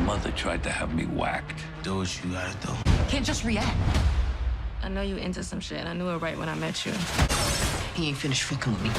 mother tried to have me whacked. Do what you gotta do. Can't just react. I know you into some shit. I knew it right when I met you. He ain't finished fucking with me.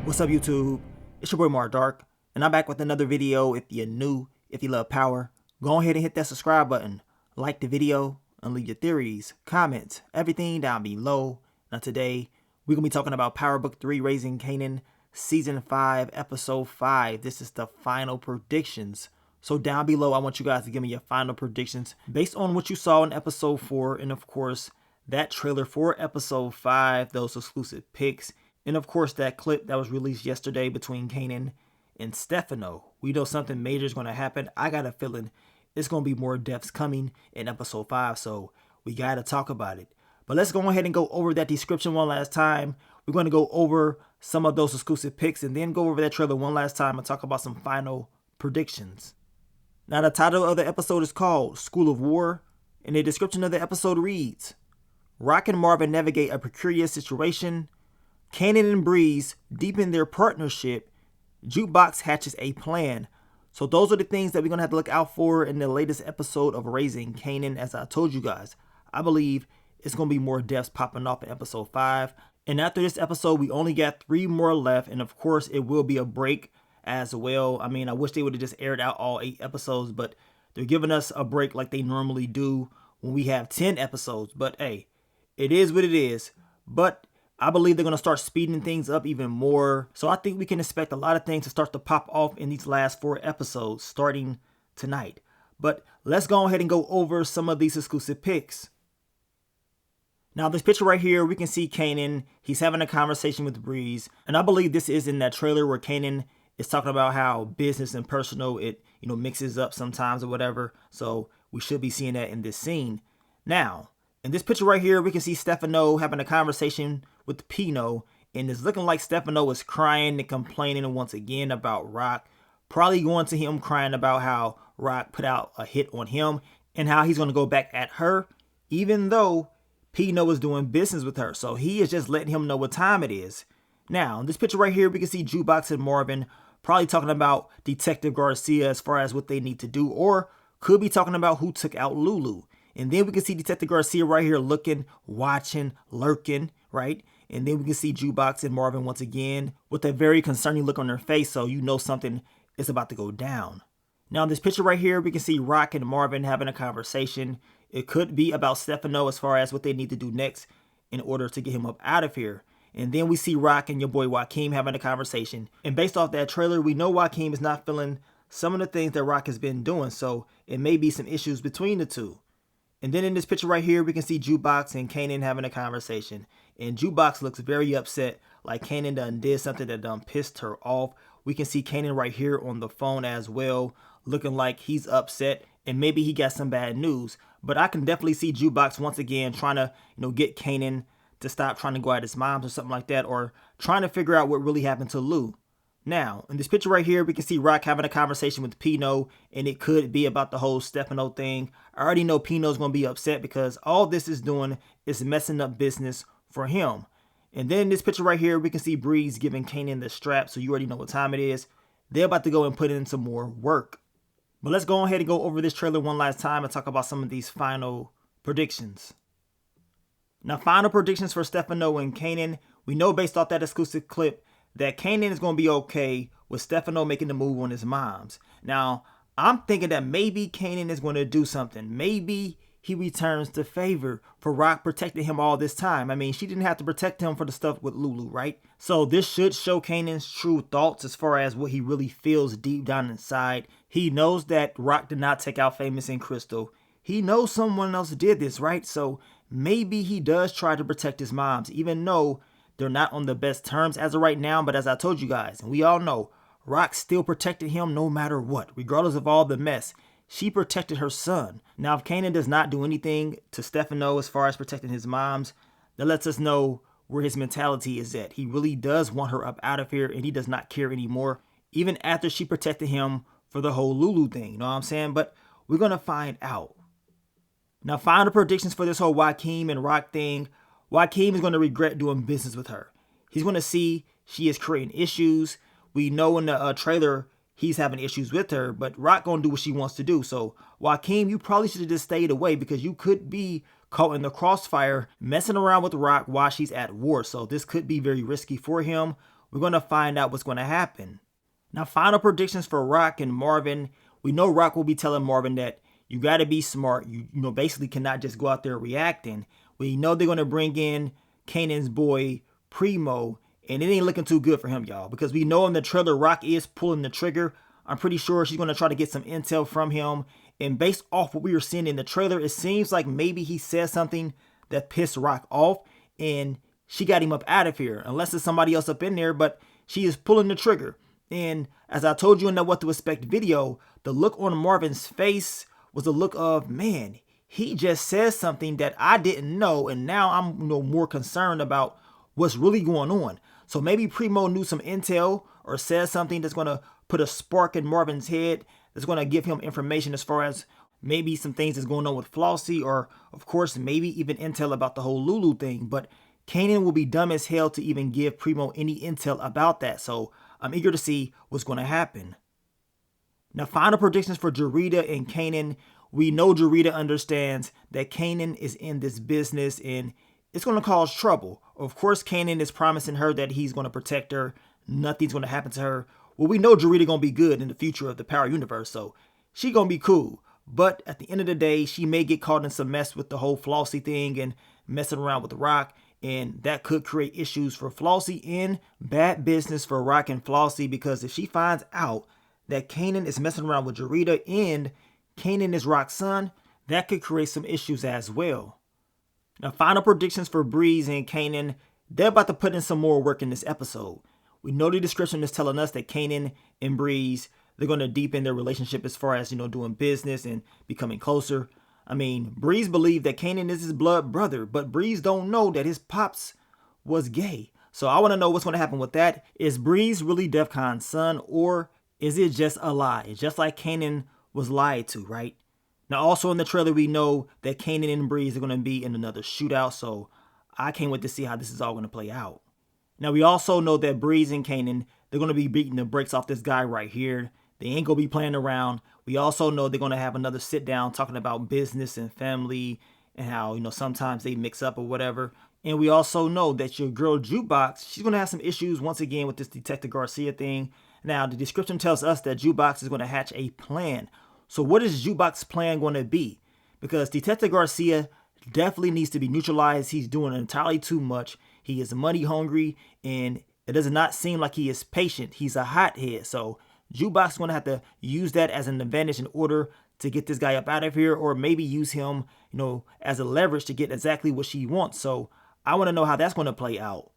What's up, YouTube? It's your boy Mark Dark, and I'm back with another video. If you're new, if you love power, go ahead and hit that subscribe button, like the video, and leave your theories, comments, everything down below. Now today, we're going to be talking about Power Book 3, Raising Kanan, Season 5, Episode 5. This is the final predictions. So down below, I want you guys to give me your final predictions based on what you saw in Episode 4, and of course, that trailer for Episode 5, those exclusive pics. And of course, that clip that was released yesterday between Kanan and Stefano. We know something major is going to happen. I got a feeling it's going to be more deaths coming in episode 5. So we got to talk about it. But let's go ahead and go over that description one last time. We're going to go over some of those exclusive pics and then go over that trailer one last time and talk about some final predictions. Now, the title of the episode is called School of War. And the description of the episode reads, Rock and Marvin navigate a precarious situation. Kanan and Breeze deepen their partnership. Jukebox hatches a plan. So those are the things that we're going to have to look out for in the latest episode of Raising Kanan. As I told you guys, I believe it's going to be more deaths popping off in episode 5. And after this episode, we only got 3 more left. And of course, it will be a break as well. I mean, I wish they would have just aired out all 8 episodes, but they're giving us a break like they normally do when we have 10 episodes. But hey, it is what it is. But I believe they're going to start speeding things up even more. So I think we can expect a lot of things to start to pop off in these last 4 episodes starting tonight. But let's go ahead and go over some of these exclusive pics. Now, this picture right here, we can see Kanan. He's having a conversation with Breeze. And I believe this is in that trailer where Kanan is talking about how business and personal, it mixes up sometimes or whatever. So we should be seeing that in this scene. Now, in this picture right here, we can see Stefano having a conversation with Pino, and it's looking like Stefano is crying and complaining once again about Rock. Probably going to him crying about how Rock put out a hit on him and how he's going to go back at her, even though Pino is doing business with her. So he is just letting him know what time it is. Now, in this picture right here, we can see Jukebox and Marvin probably talking about Detective Garcia as far as what they need to do, or could be talking about who took out Lulu. And then we can see Detective Garcia right here looking, watching, lurking, right? And then we can see Jukebox and Marvin once again with a very concerning look on their face, so you know something is about to go down. Now, in this picture right here, we can see Rock and Marvin having a conversation. It could be about Stefano as far as what they need to do next in order to get him up out of here. And then we see Rock and your boy Joaquin having a conversation. And based off that trailer, we know Joaquin is not feeling some of the things that Rock has been doing, so it may be some issues between the two. And then in this picture right here, we can see Jukebox and Kanan having a conversation. And Jukebox looks very upset, like Kanan done did something that done pissed her off. We can see Kanan right here on the phone as well, looking like he's upset. And maybe he got some bad news. But I can definitely see Jukebox once again trying to, get Kanan to stop trying to go at his mom's or something like that. Or trying to figure out what really happened to Lou. Now, in this picture right here, we can see Rock having a conversation with Pino, and it could be about the whole Stefano thing. I already know Pino's going to be upset because all this is doing is messing up business for him. And then in this picture right here, we can see Breeze giving Kanan the strap, so you already know what time it is. They're about to go and put in some more work. But let's go ahead and go over this trailer one last time and talk about some of these final predictions. Now, final predictions for Stefano and Kanan. We know based off that exclusive clip that Kanan is going to be okay with Stefano making the move on his mom's. Now, I'm thinking that maybe Kanan is going to do something. Maybe he returns the favor for Rock protecting him all this time. I mean, she didn't have to protect him for the stuff with Lulu, right? So this should show Kanan's true thoughts as far as what he really feels deep down inside. He knows that Rock did not take out Famous and Crystal. He knows someone else did this, right? So maybe he does try to protect his mom's, even though they're not on the best terms as of right now. But as I told you guys, and we all know, Rock still protected him no matter what, regardless of all the mess. She protected her son. Now, if Kanan does not do anything to Stefano as far as protecting his mom's, that lets us know where his mentality is at. He really does want her up out of here, and he does not care anymore, even after she protected him for the whole Lulu thing. You know what I'm saying? But we're going to find out. Now, final predictions for this whole Joaquin and Rock thing. Joaquin is going to regret doing business with her. He's going to see she is creating issues. We know in the trailer he's having issues with her, but Rock going to do what she wants to do. So, Joaquin, you probably should have just stayed away because you could be caught in the crossfire messing around with Rock while she's at war. So, this could be very risky for him. We're going to find out what's going to happen. Now, final predictions for Rock and Marvin. We know Rock will be telling Marvin that you got to be smart. You basically cannot just go out there reacting. We know they're going to bring in Kanan's boy, Primo, and it ain't looking too good for him, y'all, because we know in the trailer Rock is pulling the trigger. I'm pretty sure she's going to try to get some intel from him. And based off what we were seeing in the trailer, it seems like maybe he said something that pissed Rock off, and she got him up out of here, unless there's somebody else up in there, but she is pulling the trigger. And as I told you in the What to Expect video, the look on Marvin's face was a look of, man, he just said something that I didn't know, and now I'm more concerned about what's really going on. So maybe Primo knew some intel or said something that's going to put a spark in Marvin's head, that's going to give him information as far as maybe some things that's going on with Flossie, or of course maybe even intel about the whole Lulu thing. But Kanan will be dumb as hell to even give Primo any intel about that, so I'm eager to see what's going to happen. Now, final predictions for Jarita and Kanan. We know Jarita understands that Kanan is in this business and it's going to cause trouble. Of course, Kanan is promising her that he's going to protect her. Nothing's going to happen to her. Well, we know Jarita going to be good in the future of the Power Universe, so she going to be cool. But at the end of the day, she may get caught in some mess with the whole Flossie thing and messing around with Rock. And that could create issues for Flossie and bad business for Rock and Flossie, because if she finds out that Kanan is messing around with Jarita and Kanan is Rock's son, that could create some issues as well. Now, final predictions for Breeze and Kanan. They're about to put in some more work in this episode. We know the description is telling us that Kanan and Breeze, they're going to deepen their relationship as far as, doing business and becoming closer. I mean, Breeze believed that Kanan is his blood brother, but Breeze don't know that his pops was gay. So I want to know what's going to happen with that. Is Breeze really Defcon's son, or is it just a lie? Just like Kanan was lied to, right? Now, also in the trailer, we know that Kanan and Breeze are going to be in another shootout, so I can't wait to see how this is all going to play out. Now, we also know that Breeze and Kanan, they're going to be beating the brakes off this guy right here. They ain't going to be playing around. We also know they're going to have another sit down talking about business and family and how, sometimes they mix up or whatever. And we also know that your girl Jukebox, she's going to have some issues once again with this Detective Garcia thing. Now, the description tells us that Jukebox is going to hatch a plan. So what is Jukebox's plan going to be? Because Detective Garcia definitely needs to be neutralized. He's doing entirely too much. He is money hungry, and it does not seem like he is patient. He's a hothead. So Jukebox is going to have to use that as an advantage in order to get this guy up out of here, or maybe use him, as a leverage to get exactly what she wants. So I want to know how that's going to play out.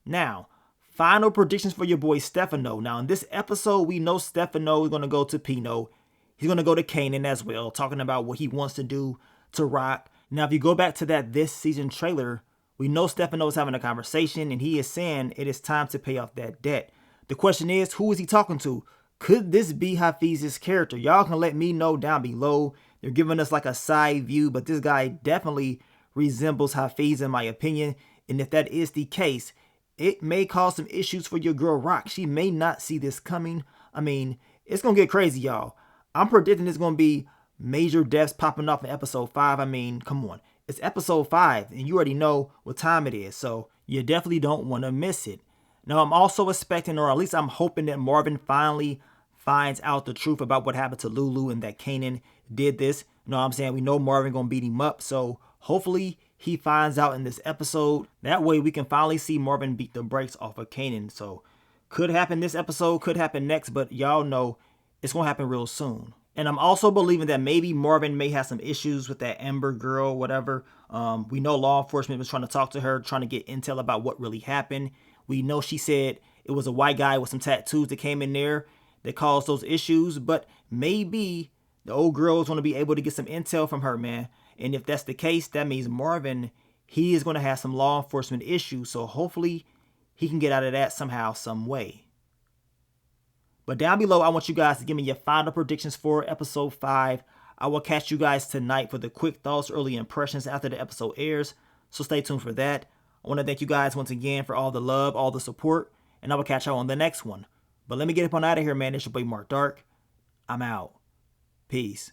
Now, final predictions for your boy Stefano. Now, in this episode, we know Stefano is going to go to Pino. He's going to go to Kanan as well, talking about what he wants to do to Rock. Now, if you go back to that this season trailer, we know Stefano is having a conversation, and he is saying it is time to pay off that debt. The question is, who is he talking to? Could this be Hafiz's character? Y'all can let me know down below. They're giving us like a side view, but this guy definitely resembles Hafiz in my opinion. And if that is the case, it may cause some issues for your girl Rock. She may not see this coming. I mean, it's going to get crazy, y'all. I'm predicting it's going to be major deaths popping off in episode 5. I mean, come on. It's episode 5, and you already know what time it is, so you definitely don't want to miss it. Now, I'm also expecting, or at least I'm hoping, that Marvin finally finds out the truth about what happened to Lulu and that Kanan did this. You know what I'm saying? We know Marvin going to beat him up, so hopefully he finds out in this episode. That way we can finally see Marvin beat the brakes off of Kanan. So could happen this episode, could happen next, but y'all know it's going to happen real soon. And I'm also believing that maybe Marvin may have some issues with that Amber girl, whatever. We know law enforcement was trying to talk to her, trying to get intel about what really happened. We know she said it was a white guy with some tattoos that came in there that caused those issues. But maybe the old girl is going to be able to get some intel from her, man. And if that's the case, that means Marvin, he is going to have some law enforcement issues. So hopefully he can get out of that somehow, some way. But down below, I want you guys to give me your final predictions for episode 5. I will catch you guys tonight for the quick thoughts, early impressions after the episode airs. So stay tuned for that. I want to thank you guys once again for all the love, all the support, and I will catch y'all on the next one. But let me get up on out of here, man. It's your boy Mark Dark. I'm out. Peace.